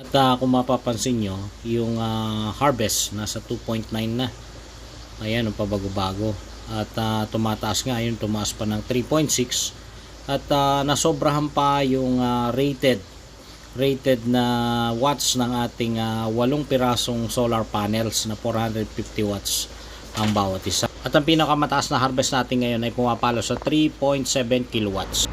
At kung mapapansin nyo, yung harvest nasa 2.9 na. Ayan, pabago-bago. At tumataas nga, yun, tumaas pa ng 3.6. At nasobrahan pa yung rated na watts ng ating 8 pirasong solar panels na 450 watts ang bawat isa. At ang pinakamataas na harvest natin ngayon ay pumapalo sa 3.7 kilowatts.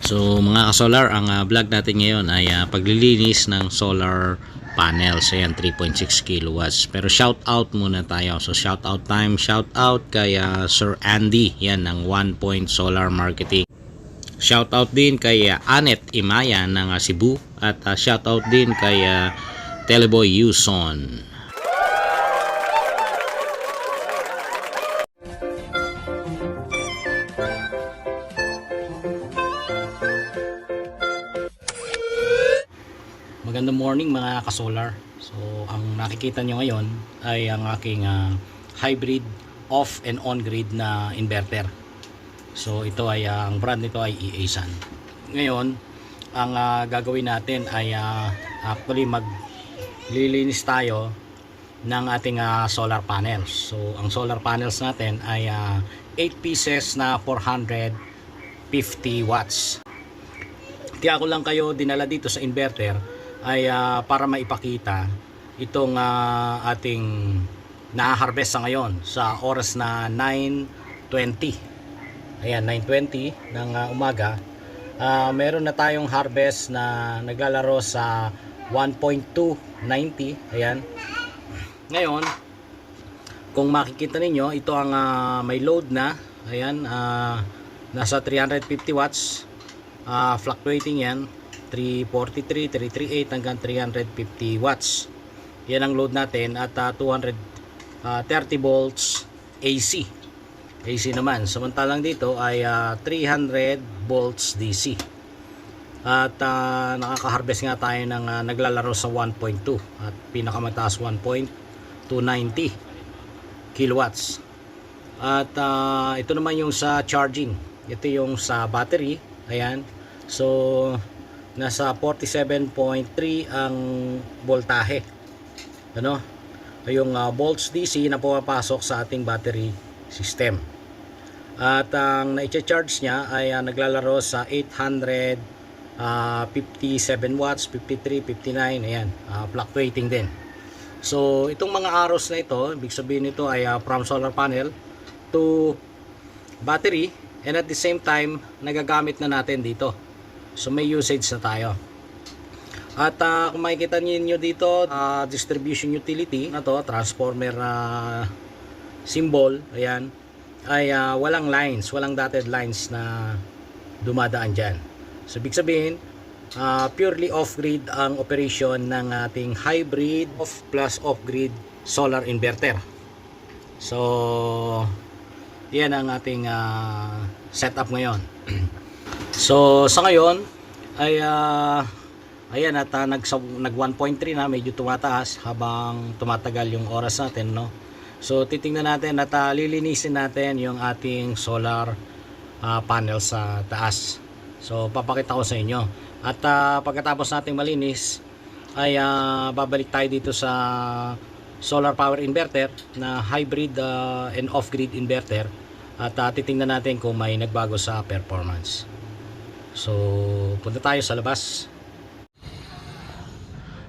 So mga ka-solar, ang vlog natin ngayon ay paglilinis ng solar panels. Ayan, 3.6 kilowatts. Pero shout out muna tayo. So shout out time, shout out kay Sir Andy, yan ng 1 Point Solar Marketing. Shout out din kay Anet Imaya ng Cebu, at shout out din kay Teleboy Yuson. Magandang morning mga ka-solar. So ang nakikita nyo ngayon ay ang aking hybrid off and on grid na inverter. So ito ay ang brand nito ay EA Sun. Ngayon ang gagawin natin ay actually maglilinis tayo ng ating solar panels. So ang solar panels natin ay 8 pieces na 450 watts. Kaya ako lang kayo dinala dito sa inverter ay para maipakita itong ating na-harvest sa ngayon sa oras na 9:20. Ayan, 9:20 ng umaga. Meron na tayong harvest na naglalaro sa 1.290. Ayan. Ngayon, kung makikita ninyo, ito ang may load na. Ayan, nasa 350 watts. Fluctuating yan. 343, 338 hanggang 350 watts. Yan ang load natin at 230 volts AC. AC naman. Samantalang dito ay 300 volts DC. At nakaka-harvest nga tayo ng naglalaro sa 1.2 at pinakamataas 1.290 kilowatts. At ito naman yung sa charging. Ito yung sa battery. Ayan. So nasa 47.3 ang voltahe. Ano? Yung volts DC na pumapasok sa ating battery system. At ang na-charge niya ay naglalaro sa 857 watts, 53, 59, ayan, fluctuating din. So itong mga arrows na ito, ibig sabihin nito ay from solar panel to battery, and at the same time nagagamit na natin dito. So may usage na tayo. At kung makikita niyo dito, distribution utility na to, transformer symbol, ayan, ay walang lines, walang dotted lines na dumadaan dyan. So ibig sabihin, purely off-grid ang operation ng ating hybrid off plus off-grid solar inverter. So yan ang ating setup ngayon. So sa ngayon ay ayan, at nag 1.3 na, medyo tumataas habang tumatagal yung oras natin, no? So titingnan natin at lilinisin natin yung ating solar panel sa taas. So papakita ko sa inyo. At pagkatapos nating malinis ay babalik tayo dito sa solar power inverter na hybrid and off-grid inverter, at titingnan natin kung may nagbago sa performance. So punta tayo sa labas.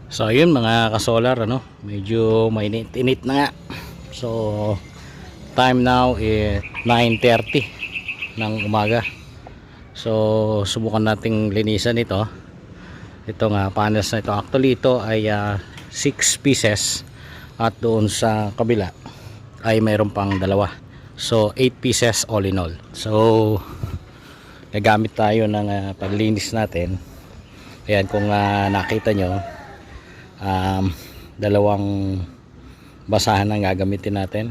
So ayun mga ka-solar, ano, medyo mainit-init na nga. So time now is 9:30 ng umaga. So subukan nating linisan ito. Ito nga panels na ito. Actually ito ay 6 pieces, at doon sa kabila ay mayroon pang dalawa. So 8 pieces all in all. So gagamit tayo ng paglinis natin. Ayan, kung nakita nyo, dalawang basahan ang gagamitin natin.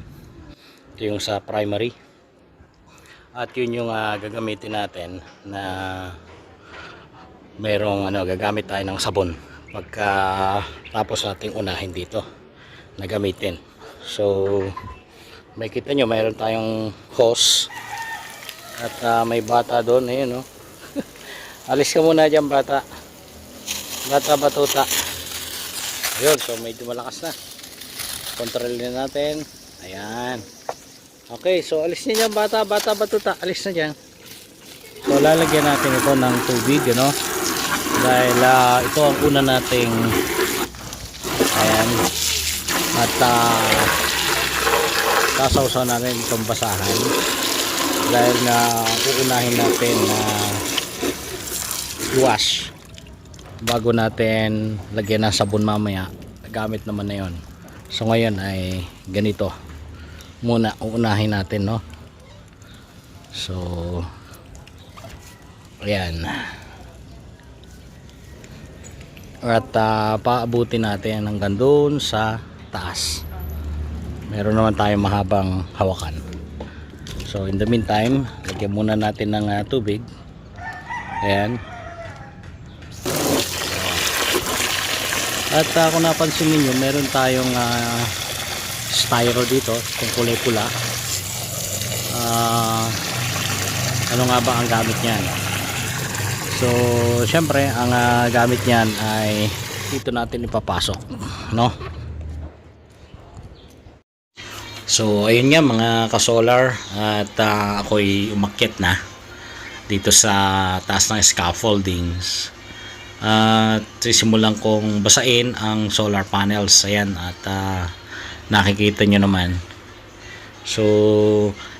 Ito yung sa primary, at yun yung gagamitin natin na merong gagamit tayo ng sabon pagka tapos nating unahin dito na gamitin. So may kita nyo, mayroon tayong hose, at may bata doon. Ayun, no? Alis ka muna dyan, bata batuta. Ayun, so medyo malakas na. Control na natin. Ayan. Okay, so alis na dyan bata batuta. Alis na dyan. So lalagyan natin ito ng tubig, ano? Dahil ito ang una nating ayan. At sasawsaw natin itong basahan. Dahil na uunahin natin na wash bago natin lagyan ng sabon mamaya. Gamit naman na yon. So ngayon ay ganito muna uunahin natin, no? So ayan. At paabutin natin hanggang doon sa taas. Meron naman tayong mahabang hawakan. So in the meantime, lagyan muna natin ng tubig. Ayan. At kung napansin niyo, meron tayong styro dito, kung kulay pula. Ano nga ba ang gamit niyan? So syempre ang gamit niyan ay dito natin ipapasok, no? So ayun nga mga ka-solar, at ako'y umakyat na dito sa taas ng scaffoldings. At sisimulan kong basain ang solar panels. Ayan, at nakikita nyo naman. So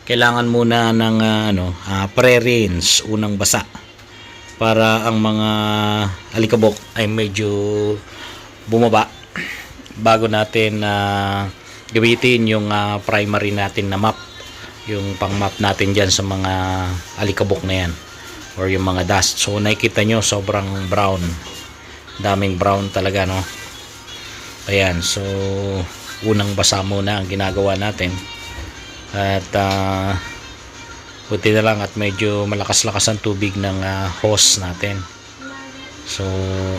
kailangan muna ng pre-rinse, unang basa, para ang mga alikabok ay medyo bumaba bago natin gamitin yung primary natin na map, yung pang map natin dyan sa mga alikabok na yan or yung mga dust. So nakikita nyo sobrang brown, daming brown talaga, no? Ayan, so unang basa muna ang ginagawa natin. At buti na lang at medyo malakas-lakas ang tubig ng hose natin. So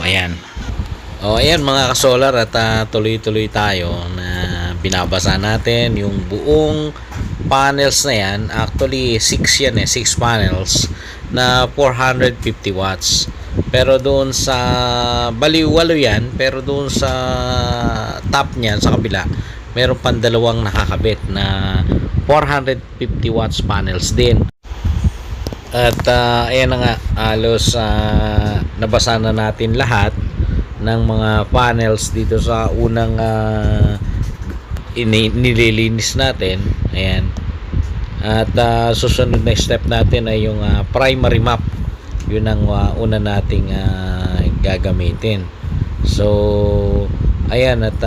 ayan. O ayan mga ka-solar, at tuloy-tuloy tayo na binabasa natin yung buong panels na yan. Actually 6 yan 6 panels na 450 watts. Pero doon sa baliwalo yan, pero doon sa top niyan sa kabila, meron pang dalawang nakakabit na 450 watts panels din. At ayan na nga, halos nabasa na natin lahat ng mga panels dito sa unang nililinis natin. Ayan. At susunod na step natin ay yung primary map. Yun ang una nating gagamitin. So ayan, at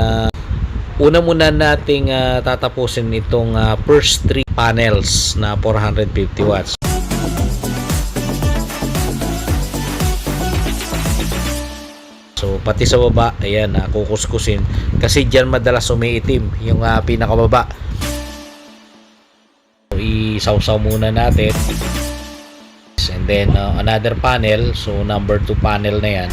una muna nating tatapusin itong first 3 panels na 450 watts. So pati sa baba, ayan, kukuskusin kasi diyan madalas umiitim yung pinakababa. So isawsaw muna natin. And then another panel, so number 2 panel na yan.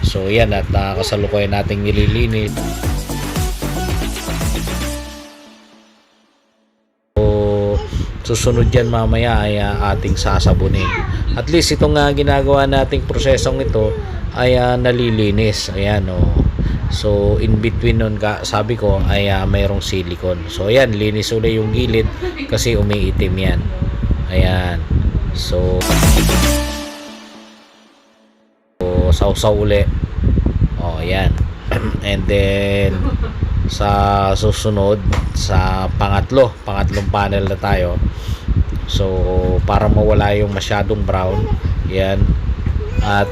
So yan, at kasalukuyan nating nililinis. So susunod yan mamaya ay ating sasabunin. At least itong ginagawa nating prosesong ito ay nalilinis. Ayan, so in between nun, sabi ko ay mayroong silicone. So ayan, linis ulit yung gilid kasi umiitim yan. Ayan, so sausaw ulit. Ayan. And then sa susunod, sa pangatlong panel na tayo. So para mawala yung masyadong brown, yan, at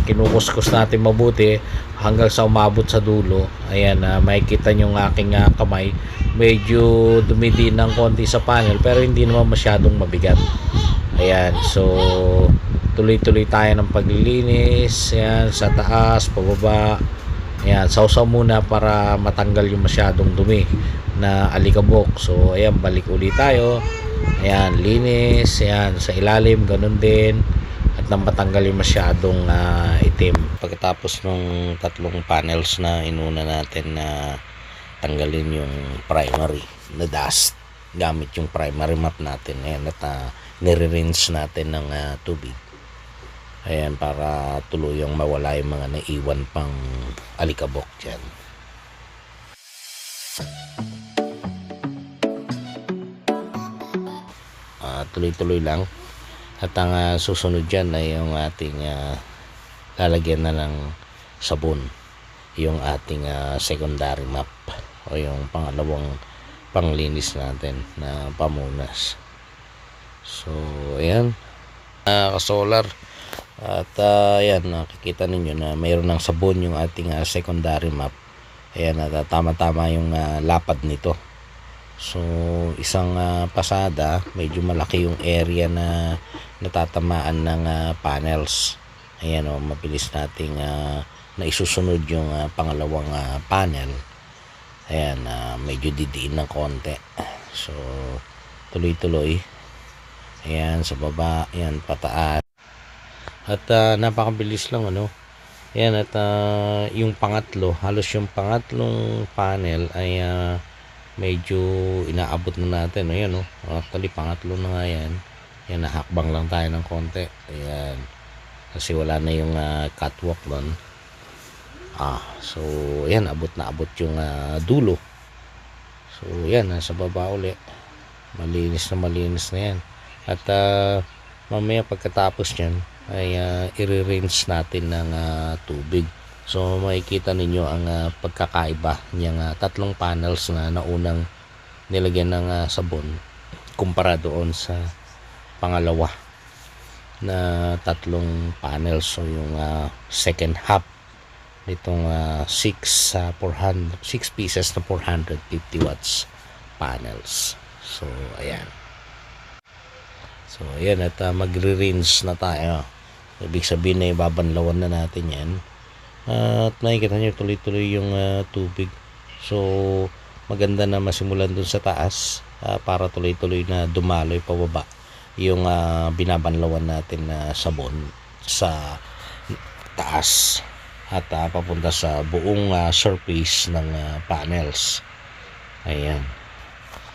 kinukuskus natin mabuti hanggang sa umabot sa dulo. Ayan, makikita nyo ng aking kamay, medyo dumidi ng konti sa panel pero hindi naman masyadong mabigat. Ayan, so tuloy-tuloy tayo ng paglilinis. Ayan, sa taas, pababa. Ayan, sausaw muna para matanggal yung masyadong dumi na alikabok. So ayan, balik ulit tayo. Ayan, linis. Ayan, sa ilalim ganun din, at nang matanggal yung masyadong itim. Pagkatapos ng 3 panels na inuna natin na tanggalin yung primary na dust gamit yung primary map natin. Ayan, at nire-rinse natin ng tubig. Ayan, para tuluyang mawala yung mga naiwan pang alikabok dyan. Tuloy-tuloy lang. At ang susunod dyan ay yung ating lalagyan na ng sabon, yung ating secondary map o yung pangalawang panglinis natin na pamunas. So ayan, ka-solar. At ayan, nakikita ninyo na mayroon ng sabon yung ating secondary map. Ayan, tama-tama yung lapad nito. So isang pasada, medyo malaki yung area na natatamaan ng panels. Ayan, mabilis nating na isusunod yung pangalawang panel. Ayan, medyo didiin ng konti. So tuloy-tuloy. Ayan, sa baba, ayan, pataas. At napakabilis lang, ano. Ayan, at yung pangatlo, halos yung pangatlong panel ay medyo inaabot na natin. Ayan, actually pangatlo na nga yan. Ayan, nahakbang lang tayo ng konti. Ayan, kasi wala na yung catwalk doon. So ayan, abot na abot yung dulo. So ayan, sa baba uli, malinis na yan. At mamaya pagkatapos nyan ay i-rinse natin ng tubig. So makikita ninyo ang pagkakaiba niyang tatlong panels na naunang nilagyan ng sabon kumpara doon sa pangalawa na tatlong panels. So yung second half nitong 6 pieces na 450 watts panels. So ayan. So ayan, at magre-rinse na tayo. Ibig sabihin na ibabanlawan na natin yan. At makikita nyo tuloy-tuloy yung tubig. So maganda na masimulan dun sa taas para tuloy-tuloy na dumaloy pababa yung binabanlawan natin na sabon sa taas at papunta sa buong surface ng panels. Ayan.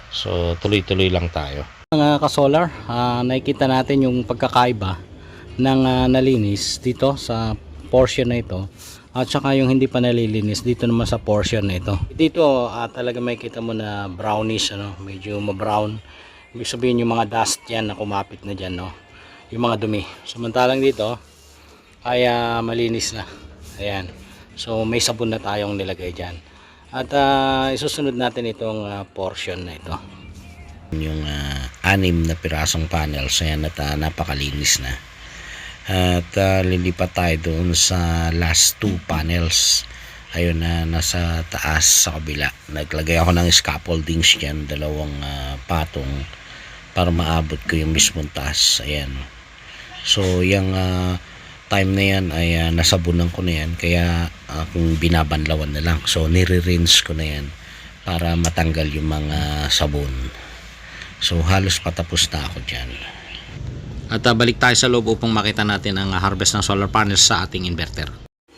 So tuloy-tuloy lang tayo. Mga ka-solar, nakikita natin yung pagkakaiba ng nalinis dito sa portion na ito at saka yung hindi pa nalilinis dito naman sa portion na ito. Dito talaga makikita mo na brownish, medyo ma-brown. Ibig sabihin yung mga dust yan na kumapit na dyan, yung mga dumi. Samantalang dito ay malinis na. Ayan, so may sabon na tayong nilagay dyan. At isusunod natin itong portion na ito. Yung 6 na pirasong panels, ayan, at napakalinis na. At lilipat tayo doon sa last 2 panels. Ayun, na nasa taas sa kabila. Naglagay ako ng scaffoldings dyan, 2 patong para maabot ko yung mismong taas. Ayan. So yung time na yan ay nasabunan ko na yan, kaya kung binabanlawan na lang. So nire-rinse ko na yan para matanggal yung mga sabon. So halos patapos na ako dyan. At balik tayo sa loob upang makita natin ang harvest ng solar panels sa ating inverter.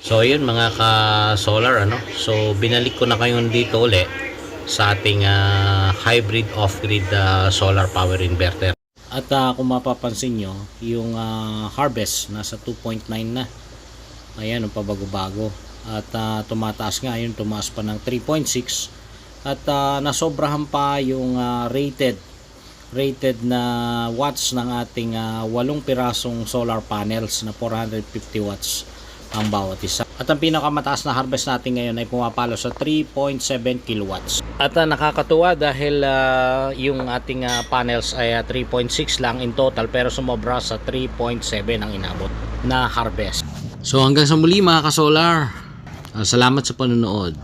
So ayun mga ka-solar, so binalik ko na kayo dito uli sa ating hybrid off-grid solar power inverter. At kung mapapansin nyo, yung harvest nasa 2.9 na. Ayan, pabago-bago. At tumataas nga, yun, tumaas pa ng 3.6. At nasobrahan pa yung rated na watts ng ating 8 pirasong solar panels na 450 watts ang bawat isa. At ang pinakamataas na harvest natin ngayon ay pumapalo sa 3.7 kilowatts. At nakakatuwa dahil yung ating panels ay 3.6 lang in total, pero sumobra sa 3.7 ang inabot na harvest. So hanggang sa muli mga ka-solar, salamat sa panonood.